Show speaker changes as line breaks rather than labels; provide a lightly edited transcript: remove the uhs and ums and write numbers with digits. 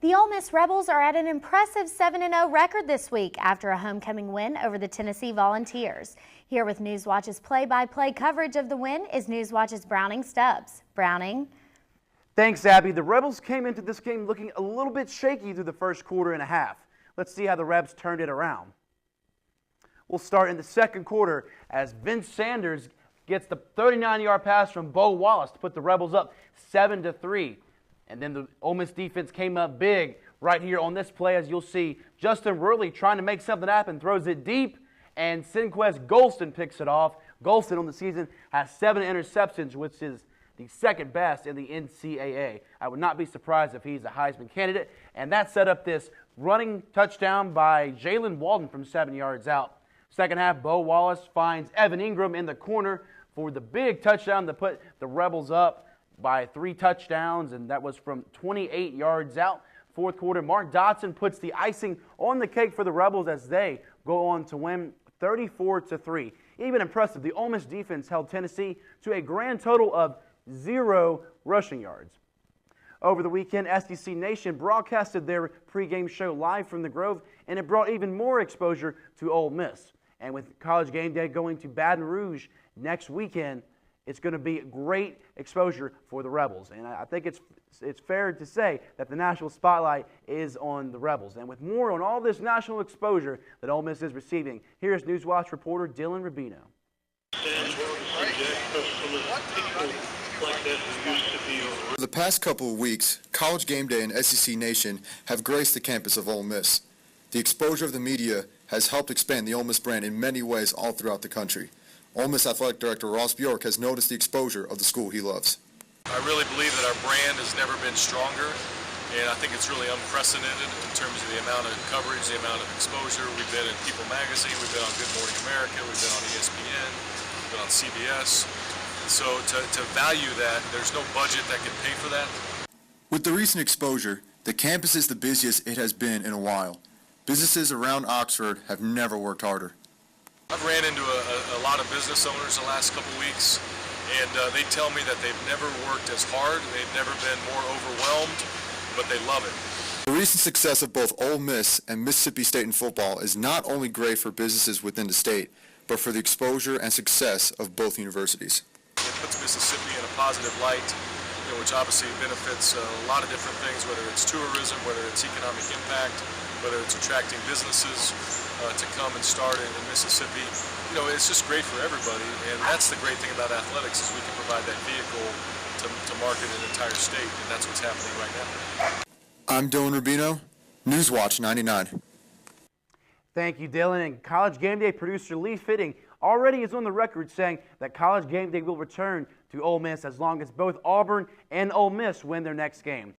The Ole Miss Rebels are at an impressive 7-0 record this week after a homecoming win over the Tennessee Volunteers. Here with NewsWatch's play-by-play coverage of the win is NewsWatch's Browning Stubbs. Browning.
Thanks, Abby. The Rebels came into this game looking a little bit shaky through the first quarter and a half. Let's see how the Rebs turned it around. We'll start in the second quarter as Vince Sanders gets the 39-yard pass from Bo Wallace to put the Rebels up 7-3. And then the Ole Miss defense came up big right here on this play, as you'll see. Justin Worley trying to make something happen, throws it deep, and Sinquest Golston picks it off. Golston on the season has 7 interceptions, which is the second best in the NCAA. I would not be surprised if he's a Heisman candidate. And that set up this running touchdown by Jalen Walden from 7 yards out. Second half, Bo Wallace finds Evan Ingram in the corner for the big touchdown to put the Rebels up by 3 touchdowns, and that was from 28 yards out. Fourth quarter, Mark Dotson puts the icing on the cake for the Rebels as they go on to win 34-3. Even impressive, the Ole Miss defense held Tennessee to a grand total of 0 rushing yards. Over the weekend, SEC Nation broadcasted their pregame show live from the Grove, and it brought even more exposure to Ole Miss. And with College Game Day going to Baton Rouge next weekend, it's going to be great exposure for the Rebels. And I think it's fair to say that the national spotlight is on the Rebels. And with more on all this national exposure that Ole Miss is receiving, here's NewsWatch reporter Dillon Rubino.
For the past couple of weeks, College Game Day and SEC Nation have graced the campus of Ole Miss. The exposure of the media has helped expand the Ole Miss brand in many ways all throughout the country. Ole Miss Athletic Director Ross Bjork has noticed the exposure of the school he loves.
I really believe that our brand has never been stronger, and I think it's really unprecedented in terms of the amount of coverage, the amount of exposure. We've been in People Magazine, we've been on Good Morning America, we've been on ESPN, we've been on CBS. So to value that, there's no budget that can pay for that.
With the recent exposure, the campus is the busiest it has been in a while. Businesses around Oxford have never worked harder.
I've ran into a lot of business owners the last couple weeks, and they tell me that they've never worked as hard, they've never been more overwhelmed, but they love it.
The recent success of both Ole Miss and Mississippi State in football is not only great for businesses within the state, but for the exposure and success of both universities.
It puts Mississippi in a positive light, which obviously benefits a lot of different things, whether it's tourism, whether it's economic impact, whether it's attracting businesses to come and start in Mississippi. It's just great for everybody, and that's the great thing about athletics is we can provide that vehicle to market an entire state, and that's what's happening right now.
I'm Dillon Rubino, NewsWatch 99.
Thank you, Dillon. And College Game Day producer Lee Fitting already is on the record saying that College Game Day will return to Ole Miss as long as both Auburn and Ole Miss win their next game.